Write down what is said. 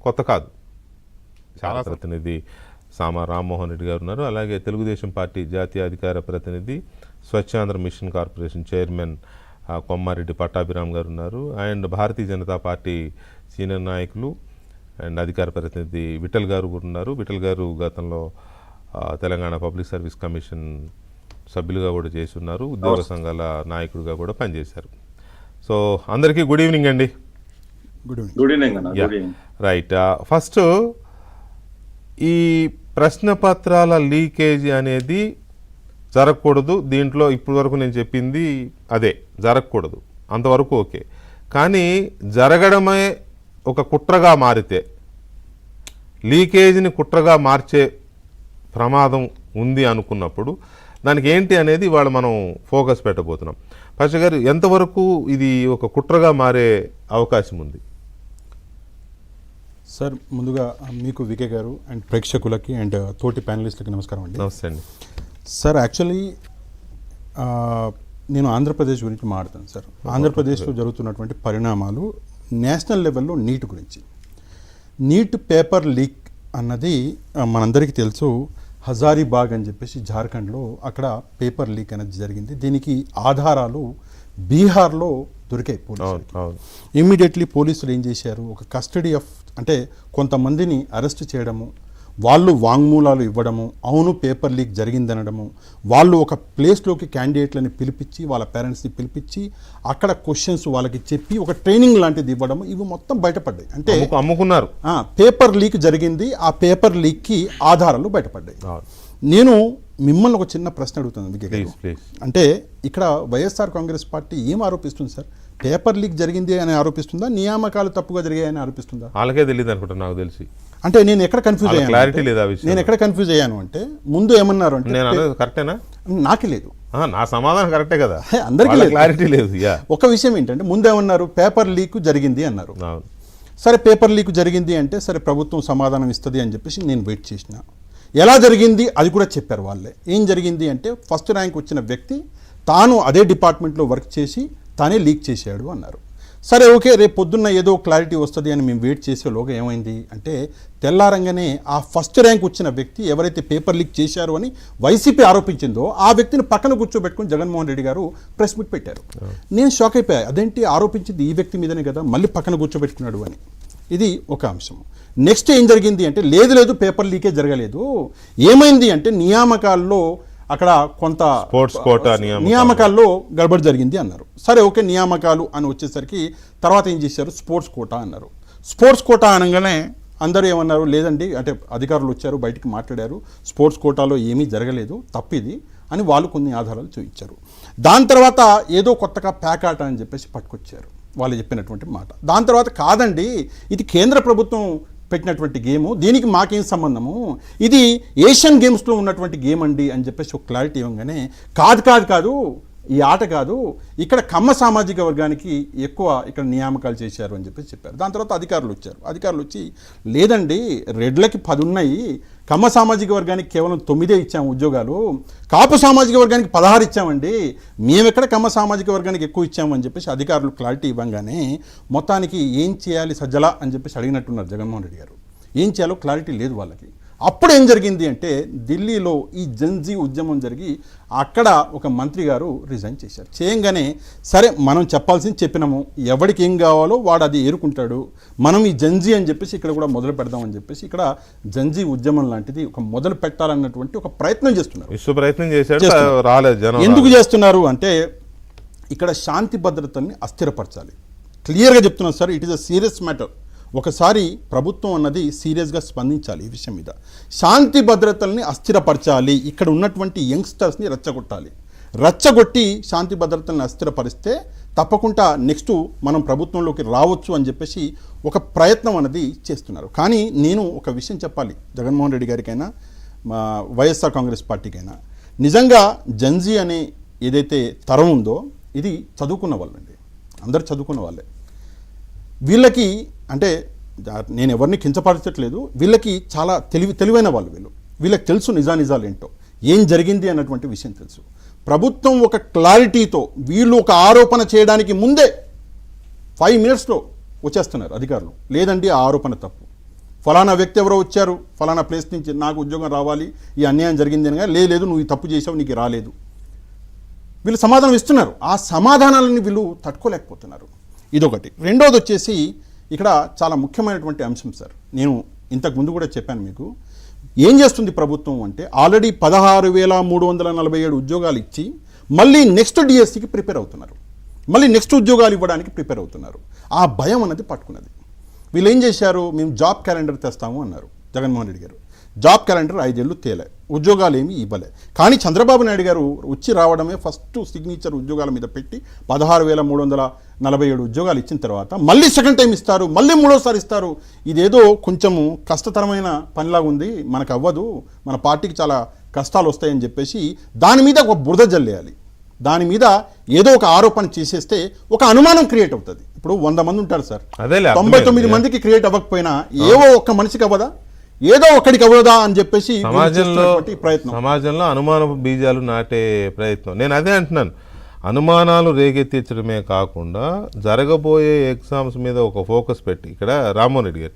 కొత్త కాదు. చాలా ప్రతినిధి సామా రామ్మోహన్ రెడ్డి గారు ఉన్నారు. అలాగే తెలుగుదేశం పార్టీ జాతీయ అధికార ప్రతినిధి Swachhandhra mission corporation chairman Kommareddy Pattabhiram గారు ఉన్నారు. And Bharatiya Janata party senior నాయకులు అండ్ అధికార ప్రతినిధి విఠల్ గారు ఉన్నారు. విఠల్ గారు గతంలో తెలంగాణ పబ్లిక్ సర్వీస్ కమిషన్ సభ్యులుగా కూడా చేసి ఉన్నారు. ఉద్యోగ సంఘాల నాయకుడిగా కూడా పనిచేశారు. సో అందరికీ గుడ్ ఈవినింగ్ అండి. Good evening. రైట్, ఫస్ట్ ఈ ప్రశ్నపత్రాల లీకేజీ అనేది జరగకూడదు. దీంట్లో ఇప్పటి వరకు నేను చెప్పింది అదే, జరగకూడదు, అంతవరకు ఓకే. కానీ జరగడమే ఒక కుట్రగా మారితే, లీకేజీని కుట్రగా మార్చే ప్రమాదం ఉంది అనుకున్నప్పుడు దానికి ఏంటి అనేది ఇవాళ మనం ఫోకస్ పెట్టబోతున్నాం. పాష గారు, ఎంతవరకు ఇది ఒక కుట్రగా మారే అవకాశం ఉంది? సార్, ముందుగా మీకు వికే గారు అండ్ ప్రేక్షకులకి అండ్ తోటి ప్యానలిస్టులకి నమస్కారం అండి. నమస్తే అండి. సార్, యాక్చువల్లీ నేను ఆంధ్రప్రదేశ్ గురించి మాట్లాడతాను సార్. ఆంధ్రప్రదేశ్లో జరుగుతున్నటువంటి పరిణామాలు నేషనల్ లెవెల్లో నీట్ గురించి. నీట్ పేపర్ లీక్ అన్నది మనందరికీ తెలుసు. హజారీబాగ్ అని చెప్పేసి జార్ఖండ్లో అక్కడ పేపర్ లీక్ అనేది జరిగింది. దీనికి ఆధారాలు బీహార్లో దొరికాయి పోలీసులు. ఇమ్మీడియట్లీ పోలీసులు ఏం చేశారు, ఒక కస్టడీ ఆఫ్ అంటే కొంతమందిని అరెస్ట్ చేయడము, వాళ్ళు వాంగ్మూలాలు ఇవ్వడము, అవును పేపర్ లీక్ జరిగిందనడము, వాళ్ళు ఒక ప్లేస్లోకి క్యాండిడేట్లని పిలిపించి వాళ్ళ పేరెంట్స్ని పిలిపించి అక్కడ క్వశ్చన్స్ వాళ్ళకి చెప్పి ఒక ట్రైనింగ్ లాంటిది ఇవ్వడము, ఇవి మొత్తం బయటపడ్డాయి. అంటే అమ్ముకున్నారు. పేపర్ లీక్ జరిగింది, ఆ పేపర్ లీక్కి ఆధారాలు బయటపడ్డాయి. నేను మిమ్మల్ని ఒక చిన్న ప్రశ్న అడుగుతాను. అంటే ఇక్కడ వైఎస్ఆర్ కాంగ్రెస్ పార్టీ ఏం ఆరోపిస్తుంది సార్? పేపర్ లీక్ జరిగింది అని ఆరోపిస్తుందా, నియామకాలు తప్పుగా జరిగాయని ఆరోపిస్తుందా? వాళ్ళకే తెలియదు అనుకుంటా, నాకు తెలిసి. అంటే నేను ఎక్కడ కన్ఫ్యూజ్ అయ్యాను, క్లారిటీ లేదా? నేను ఎక్కడ కన్ఫ్యూజ్ అయ్యాను అంటే, ముందు ఏమన్నారు అంటే, నేను కరెక్టేనా? నాకే లేదు. నా సమాధానం కరెక్టే కదా, అందరికీ క్లారిటీ లేదు. ఒక విషయం ఏంటంటే, ముందు ఏమన్నారు, పేపర్ లీక్ జరిగింది అన్నారు. సరే, పేపర్ లీక్ జరిగింది అంటే సరే ప్రభుత్వం సమాధానం ఇస్తుంది అని చెప్పేసి నేను వెయిట్ చేసిన. ఎలా జరిగింది అది కూడా చెప్పారు వాళ్ళే. ఏం జరిగింది అంటే, ఫస్ట్ ర్యాంక్ వచ్చిన వ్యక్తి తాను అదే డిపార్ట్మెంట్లో వర్క్ చేసి తానే లీక్ చేశాడు అన్నారు. సరే, ఓకే, రేపు పొద్దున్న ఏదో క్లారిటీ వస్తుంది అని మేము వెయిట్ చేసేలోగా ఏమైంది అంటే, తెల్లారంగానే ఆ ఫస్ట్ ర్యాంక్ వచ్చిన వ్యక్తి ఎవరైతే పేపర్ లీక్ చేశారు అని వైసీపీ ఆరోపించిందో ఆ వ్యక్తిని పక్కన కూర్చోబెట్టుకుని జగన్మోహన్ రెడ్డి గారు ప్రెస్ మీట్ పెట్టారు. నేను షాక్ అయిపోయా, అదేంటి ఆరోపించింది ఈ వ్యక్తి మీదనే కదా, మళ్ళీ పక్కన కూర్చోబెట్టుకున్నాడు అని. ఇది ఒక అంశం. నెక్స్ట్ ఏం జరిగింది అంటే, లేదు పేపర్ లీకే జరగలేదు, ఏమైంది అంటే నియామకాల్లో అక్కడ కొంత స్పోర్ట్స్ కోటా నియామకాల్లో గడబడి జరిగింది అన్నారు. సరే, ఓకే, నియామకాలు అని వచ్చేసరికి తర్వాత ఏం చేశారు, స్పోర్ట్స్ కోటా అన్నారు. స్పోర్ట్స్ కోటా అనగానే అందరూ ఏమన్నారు, లేదండి, అంటే అధికారులు వచ్చారు బయటికి మాట్లాడారు, స్పోర్ట్స్ కోటాలో ఏమీ జరగలేదు, తప్పిది అని వాళ్ళు కొన్ని ఆధారాలు చూపించారు. దాని తర్వాత ఏదో కొత్తగా ప్యాకాట అని చెప్పేసి పట్టుకొచ్చారు వాళ్ళు చెప్పినటువంటి మాట. దాని తర్వాత కాదండి, ఇది కేంద్ర ప్రభుత్వం పెట్టినటువంటి గేము, దీనికి మాకేం సంబంధము, ఇది ఏషియన్ గేమ్స్లో ఉన్నటువంటి గేమ్ అండి అని చెప్పేసి ఒక క్లారిటీ ఇవ్వగానే, కాదు ఈ ఆట కాదు, ఇక్కడ కమ్మ సామాజిక వర్గానికి ఎక్కువ ఇక్కడ నియామకాలు చేశారు అని చెప్పేసి చెప్పారు. దాని తర్వాత అధికారులు వచ్చారు. అధికారులు వచ్చి, లేదండి, రెడ్లకి 10 ఉన్నాయి, కమ్మ సామాజిక వర్గానికి కేవలం 9 ఇచ్చాము ఉద్యోగాలు, కాపు సామాజిక వర్గానికి 16 ఇచ్చామండి, మేమెక్కడ కమ్మ సామాజిక వర్గానికి ఎక్కువ ఇచ్చాము అని చెప్పేసి అధికారులు క్లారిటీ ఇవ్వగానే మొత్తానికి ఏం చేయాలి సజ్జల అని చెప్పేసి అడిగినట్టున్నారు జగన్మోహన్ రెడ్డి గారు. ఏం చేయాలో క్లారిటీ లేదు వాళ్ళకి. అప్పుడు ఏం జరిగింది అంటే, ఢిల్లీలో ఈ జన్జీ ఉద్యమం జరిగి అక్కడ ఒక మంత్రి గారు రిజైన్ చేశారు. చేయంగానే సరే, మనం చెప్పాల్సింది చెప్పినాము, ఎవరికి ఏం కావాలో వాడు అది ఏరుకుంటాడు, మనం ఈ జన్జీ అని చెప్పేసి ఇక్కడ కూడా మొదలు పెడదామని చెప్పేసి ఇక్కడ జన్జీ ఉద్యమం లాంటిది ఒక మొదలు పెట్టాలన్నటువంటి ఒక ప్రయత్నం చేస్తున్నారు. ప్రయత్నం చేశారు, రాలేదు జనం. ఎందుకు చేస్తున్నారు అంటే, ఇక్కడ శాంతి భద్రతల్ని అస్థిరపరచాలి. క్లియర్గా చెప్తున్నాను sir, it is a serious matter. ఒకసారి ప్రభుత్వం అన్నది సీరియస్గా స్పందించాలి ఈ విషయం మీద. శాంతి భద్రతల్ని అస్థిరపరచాలి, ఇక్కడ ఉన్నటువంటి యంగ్స్టర్స్ని రెచ్చగొట్టి శాంతి భద్రతల్ని అస్థిరపరిస్తే తప్పకుండా నెక్స్ట్ మనం ప్రభుత్వంలోకి రావచ్చు అని చెప్పేసి ఒక ప్రయత్నం అన్నది చేస్తున్నారు. కానీ నేను ఒక విషయం చెప్పాలి జగన్మోహన్ రెడ్డి గారికైనా వైఎస్ఆర్ కాంగ్రెస్ పార్టీకైనా, నిజంగా జన్జీ అనే ఏదైతే తరం ఉందో ఇది చదువుకున్న వాళ్ళండి, అందరు చదువుకున్న వాళ్ళే. వీళ్ళకి అంటే నేను ఎవరిని కించపరచట్లేదు, వీళ్ళకి చాలా తెలివైన వాళ్ళు, వీళ్ళకి తెలుసు నిజాలు ఏంటో, ఏం జరిగింది అన్నటువంటి విషయం తెలుసు. ప్రభుత్వం ఒక క్లారిటీతో వీళ్ళు ఒక ఆరోపణ చేయడానికి ముందే 5 minutesలో వచ్చేస్తున్నారు అధికారులు, లేదండి ఆ ఆరోపణ తప్పు, ఫలానా వ్యక్తి ఎవరో వచ్చారు ఫలానా ప్లేస్ నుంచి నాకు ఉద్యోగం రావాలి, ఈ అన్యాయం జరిగింది అనగా లేదు నువ్వు ఈ తప్పు చేసావు నీకు రాలేదు. వీళ్ళు సమాధానం ఇస్తున్నారు, ఆ సమాధానాలని వీళ్ళు తట్టుకోలేకపోతున్నారు. ఇదొకటి. రెండోది వచ్చేసి ఇక్కడ చాలా ముఖ్యమైనటువంటి అంశం సార్, నేను ఇంతకు ముందు కూడా చెప్పాను మీకు. ఏం చేస్తుంది ప్రభుత్వం అంటే ఆల్రెడీ 16,347 ఉద్యోగాలు ఇచ్చి మళ్ళీ నెక్స్ట్ డిఎస్సికి ప్రిపేర్ అవుతున్నారు, మళ్ళీ నెక్స్ట్ ఉద్యోగాలు ఇవ్వడానికి ప్రిపేర్ అవుతున్నారు. ఆ భయం అన్నది పట్టుకున్నది. వీళ్ళు ఏం చేశారు, మేము జాబ్ క్యాలెండర్ తెస్తాము అన్నారు జగన్మోహన్ రెడ్డి గారు. జాబ్ క్యాలెండర్ 5 ఏళ్ళు తేలే, ఉద్యోగాలు ఏమీ ఇవ్వలే. కానీ చంద్రబాబు నాయుడు గారు వచ్చి రావడమే ఫస్ట్ సిగ్నేచర్ ఉద్యోగాల మీద పెట్టి 16,347 ఉద్యోగాలు ఇచ్చిన తర్వాత మళ్ళీ సెకండ్ టైం ఇస్తారు, మళ్ళీ మూడోసారి ఇస్తారు. ఇదేదో కొంచెము కష్టతరమైన పనిలాగా ఉంది, మనకు అవ్వదు, మన పార్టీకి చాలా కష్టాలు వస్తాయని చెప్పేసి దాని మీద ఒక బురద జల్లేయాలి, దాని మీద ఏదో ఒక ఆరోపణ చేసేస్తే ఒక అనుమానం క్రియేట్ అవుతుంది. ఇప్పుడు 100 మంది ఉంటారు సార్, 99 మందికి క్రియేట్ అవ్వకపోయినా ఏవో ఒక్క మనిషికి అవ్వదా, ఏదో ఒక్కడికి అవ్వదా అని చెప్పేసి సమాజంలో అనుమానపు బీజాలు నాటే ప్రయత్నం. నేను అదే అంటున్నాను, అనుమానాలు రేగెత్తించడమే కాకుండా జరగబోయే ఎగ్జామ్స్ మీద ఒక ఫోకస్ పెట్టి, ఇక్కడ రామ్మోహన్ రెడ్డి గారు